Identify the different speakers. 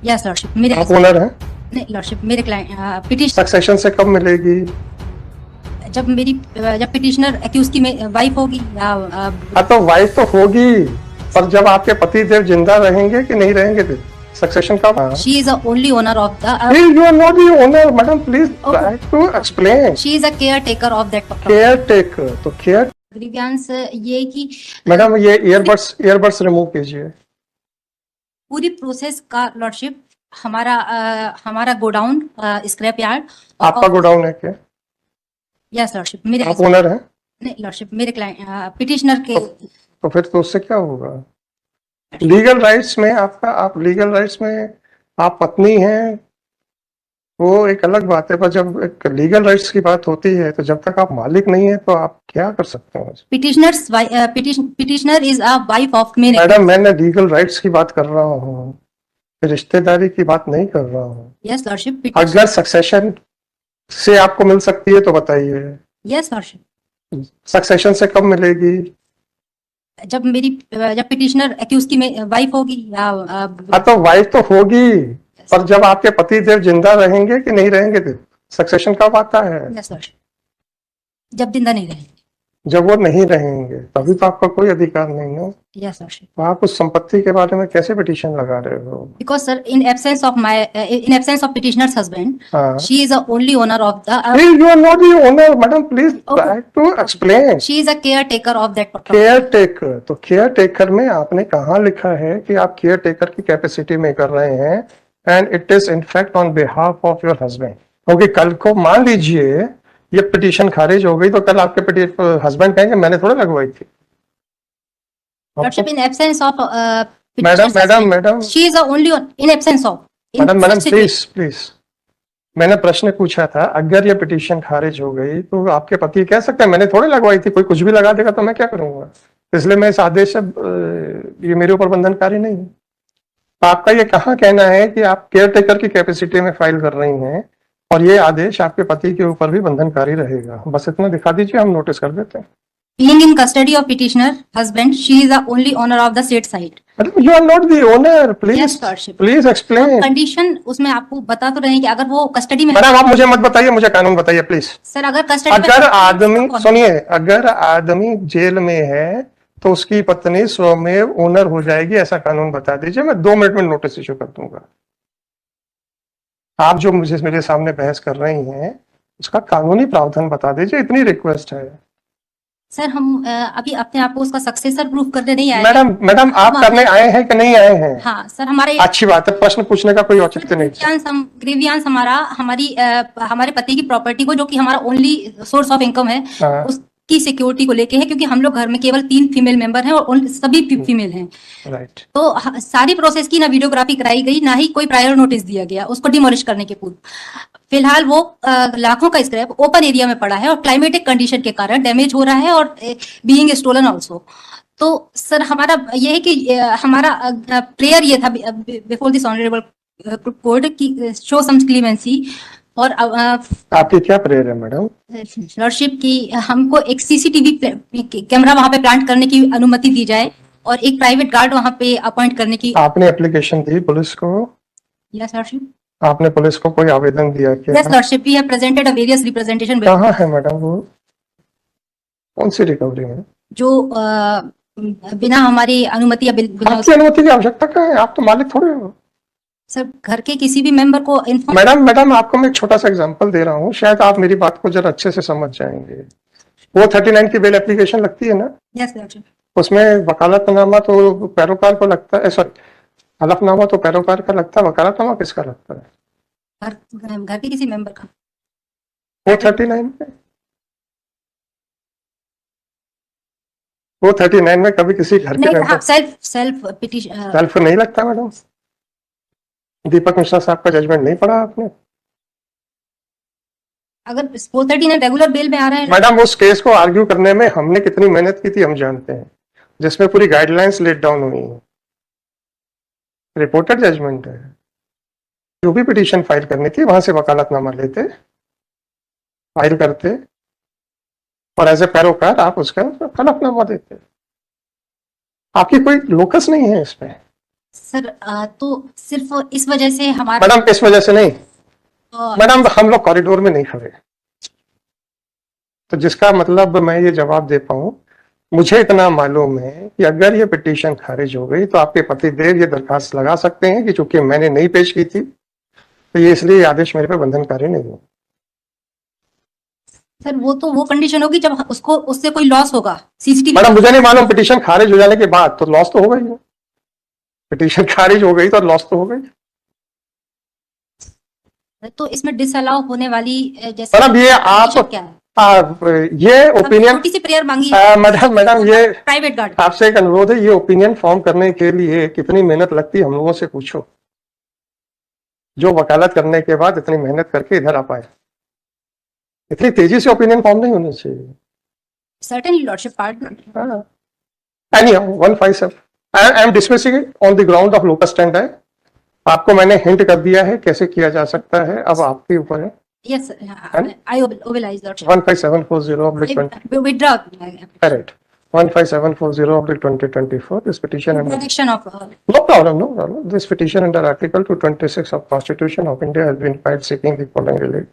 Speaker 1: Yes lordship. मेरे
Speaker 2: आप owner हैं?
Speaker 1: नहीं लॉर्डशिप, मेरे क्लाइंट पिटिशन
Speaker 2: सक्सेशन से कब मिलेगी?
Speaker 1: जब पिटिशनर एक्यूज की वाइफ होगी या
Speaker 2: हाँ तो वाइफ तो होगी, पर जब आपके पति देव जिंदा रहेंगे कि नहीं रहेंगे फिर सक्सेशन कब?
Speaker 1: She is the only owner of the
Speaker 2: you are not the owner madam, please try to explain.
Speaker 1: She is a caretaker of that
Speaker 2: caretaker, तो केयर
Speaker 1: ग्रीवियंस ये कि
Speaker 2: मैडम ये ईयरबड्स रिमूव कीजिए।
Speaker 1: पूरी process का lordship हमारा godown scrap yard.
Speaker 2: आपका godown है क्या?
Speaker 1: Yes lordship. मेरे
Speaker 2: आप ओनर हैं?
Speaker 1: नहीं लॉर्डशिप, मेरे क्लाइंट पिटिशनर के
Speaker 2: तो फिर तो उससे क्या होगा? लीगल राइट्स में आप लीगल राइट्स में आप पत्नी हैं, वो एक अलग बात है, पर जब एक लीगल राइट्स की बात होती है तो जब तक आप मालिक नहीं है तो आप क्या कर सकते हैं?
Speaker 1: Petitioner is a wife of मेरे।
Speaker 2: मैडम मैंने लीगल राइट्स की बात कर रहा हूँ, रिश्तेदारी की बात नहीं कर रहा हूँ।
Speaker 1: Yes lordship.
Speaker 2: अगर सक्सेशन से आपको मिल सकती है तो बताइए।
Speaker 1: Yes lordship.
Speaker 2: सक्सेशन से कब मिलेगी?
Speaker 1: जब पिटिशनर एक्यूज की वाइफ होगी या
Speaker 2: हाँ तो वाइफ तो होगी, पर जब आपके पति देव जिंदा रहेंगे कि नहीं रहेंगे फिर सक्सेशन कब आता है?
Speaker 1: Yes lordship. जब जिंदा नहीं रहेंगे।
Speaker 2: जब वो नहीं रहेंगे तभी तो आपका कोई अधिकार नहीं है।
Speaker 1: Yes lordship.
Speaker 2: तो आप उस संपत्ति के बारे में कैसे पिटीशन लगा रहे हो?
Speaker 1: Because sir in absence of petitioner's husband, she is the only owner of the
Speaker 2: you are not the owner madam, please try to explain.
Speaker 1: She is a caretaker of that property.
Speaker 2: Caretaker, तो caretaker में आपने कहाँ लिखा है कि आप care taker की capacity में कर रहे हैं? And it is in fact on behalf of your husband, क्योंकि कल को मान लीजिए ये पिटीशन खारिज हो गई तो कल आपके हस्बैंड कहेंगे मैंने थोड़ा लगवाई थी।
Speaker 1: Lordship in absence of
Speaker 2: madam
Speaker 1: she is the only in absence of
Speaker 2: madam please मैंने प्रश्न पूछा था, अगर ये पिटीशन खारिज हो गई तो आपके पति कह सकते हैं मैंने थोड़ी लगवाई थी, कोई कुछ भी लगा देगा तो मैं क्या करूंगा? इसलिए मैं इस आदेश से ये मेरे ऊपर बंधनकारी नहीं है। आपका ये कहाँ कहना है कि आप केयर टेकर की कैपेसिटी में फाइल कर रही हैं और ये आदेश आपके पति के ऊपर भी बंधनकारी रहेगा? बस इतना दिखा दीजिए, हम नोटिस कर देते हैं।
Speaker 1: Being in custody of petitioner husband, she is the only owner of the said site.
Speaker 2: You are not the owner, please.
Speaker 1: Yes, lordship.
Speaker 2: Please explain.
Speaker 1: Condition उसमें आपको बता तो रहे हैं कि अगर वो कस्टडी में।
Speaker 2: मैडम आप मुझे मत बताइए, मुझे कानून बताइए प्लीज।
Speaker 1: सर अगर कस्टडी में,
Speaker 2: अगर आदमी सुनिए, अगर आदमी जेल में है तो उसकी पत्नी स्वमेव ओनर हो जाएगी, ऐसा कानून बता दीजिए, मैं 2 मिनट में नोटिस इशू कर दूंगा। आप जो मुझे मेरे सामने बहस कर रही हैं उसका कानूनी प्रावधान बता दीजिए, इतनी रिक्वेस्ट है।
Speaker 1: सर हम अभी अपने आप को उसका सक्सेसर प्रूफ करने नहीं आए।
Speaker 2: मैडम आप करने आए हैं कि नहीं आए हैं?
Speaker 1: हाँ सर, हमारे
Speaker 2: अच्छी बात है, प्रश्न पूछने का कोई औचित्य नहीं।
Speaker 1: ग्रीवियंस हमारे पति की प्रॉपर्टी को, जो कि हमारा ओनली सोर्स ऑफ इनकम है, उसकी सिक्योरिटी को लेके है, क्योंकि हम लोग घर में केवल 3 फीमेल मेंबर हैं और सभी फीमेल हैं।
Speaker 2: राइट।
Speaker 1: तो सारी प्रोसेस की ना वीडियोग्राफी कराई गई, ना ही कोई प्रायर नोटिस दिया गया उसको डिमोलिश करने के पूर्व। फिलहाल वो लाखों का स्क्रैप ओपन एरिया में पड़ा है और क्लाइमेटिक कंडीशन के कारण डैमेज हो रहा है और बीइंग स्टोलन आल्सो। तो सर हमारा ये है कि हमारा प्रेयर ये था बिफोर दिस ऑनरेबल कोर्ट की शो सम क्लीमेंसी। और
Speaker 2: आपकी क्या प्रेयर है मैडम?
Speaker 1: लॉर्डशिप की हमको एक सीसीटीवी कैमरा वहां पे प्लांट करने की अनुमति दी जाए और एक प्राइवेट गार्ड वहां पे अपॉइंट करने की।
Speaker 2: आपने एप्लीकेशन दी पुलिस को?
Speaker 1: Yes lordship.
Speaker 2: आपने पुलिस को कोई आवेदन दिया क्या?
Speaker 1: Yes lordship, we have presented a various representation.
Speaker 2: कहाँ है मैडम वो? कौन सी रिकवरी में?
Speaker 1: जो बिना हमारी अनुमति या
Speaker 2: आपकी अनुमति की आवश्यकता क्या है? आप तो मालिक थोड़े हो।
Speaker 1: सर घर के किसी भी मेंबर को
Speaker 2: मैडम आपको मैं एक छोटा सा एग्जांपल दे रहा हूँ, शायद आप मेरी बात को जरा अच्छे से समझ जाएंगे। वो 39 की बेल एप्लीकेशन लगती है ना?
Speaker 1: Yes lordship.
Speaker 2: उसमें वकालतनामा तो पैरोकार को लगता है, सॉरी हलफनामा तो पैरोकार का लगता है, वकालतनामा किसका लगता है?
Speaker 1: घर के किसी मेंबर का।
Speaker 2: वो 39 में, वो 39 में कभी किसी घर के मेंबर
Speaker 1: सेल्फ पिटीशन
Speaker 2: सेल्फ नहीं लगता मैडम। दीपक मिश्रा साहब का जजमेंट नहीं पढ़ा आपने?
Speaker 1: अगर 439 रेगुलर बेल में आ रहा है
Speaker 2: मैडम, उस केस को आर्ग्यू करने में हमने कितनी मेहनत की थी हम जानते हैं, जिसमें पूरी गाइडलाइंस लेट डाउन हुई है, रिपोर्टेड जजमेंट है। जो भी पिटीशन फाइल करनी थी वहां से वकालतनामा लेते, फाइल करते और एज ए पैरोकार आप उसका हलफनामा देते। आपकी कोई लोकस नहीं है इसमें।
Speaker 1: सर तो सिर्फ इस वजह से हमारा
Speaker 2: मैडम इस वजह से नहीं, मैडम हम लोग कॉरिडोर में नहीं खड़े, तो जिसका मतलब मैं ये जवाब दे पाऊं, मुझे इतना मालूम है कि अगर ये पिटीशन खारिज हो गई तो आपके पतिदेव ये दरखास्त लगा सकते हैं कि चूंकि मैंने नहीं पेश की थी तो ये इसलिए आदेश मेरे पे बंधनकारी नहीं हो।
Speaker 1: सर वो तो वो कंडीशन होगी जब उसको उससे कोई लॉस होगा सीसीटीवी।
Speaker 2: मैडम मुझे नहीं मालूम, पिटीशन खारिज हो जाने के बाद तो लॉस तो होगा ही, पिटीशन खारिज हो गई तो लॉस तो हो गई।
Speaker 1: तो इसमें डिसअलाउ होने वाली जैसे
Speaker 2: मैडम ये आप
Speaker 1: क्या है?
Speaker 2: ये ओपिनियन,
Speaker 1: छोटी सी प्रेयर मांगी है
Speaker 2: मैडम ये
Speaker 1: प्राइवेट गार्ड।
Speaker 2: आपसे एक अनुरोध है, ये ओपिनियन फॉर्म करने के लिए कितनी मेहनत लगती है हम लोगों से पूछो, जो वकालत करने के बाद इतनी मेहनत करके इधर आ पाए। इतनी तेजी से ओपिनियन फॉर्म नहीं होना चाहिए।
Speaker 1: Certainly, Lordship, pardon.
Speaker 2: Anyhow, 157. I am dismissing it on the ground of locus standi. आपको मैंने हिंट कर दिया है कैसे किया जा सकता है, अब आपके ऊपर है।
Speaker 1: Yes, sir. I oblige, Lordship.
Speaker 2: 15740/20.
Speaker 1: Withdraw.
Speaker 2: Correct. 15740/2024. This petition under
Speaker 1: Protection of
Speaker 2: no problem. This petition under Article 226 of Constitution of India has been filed seeking the following relief.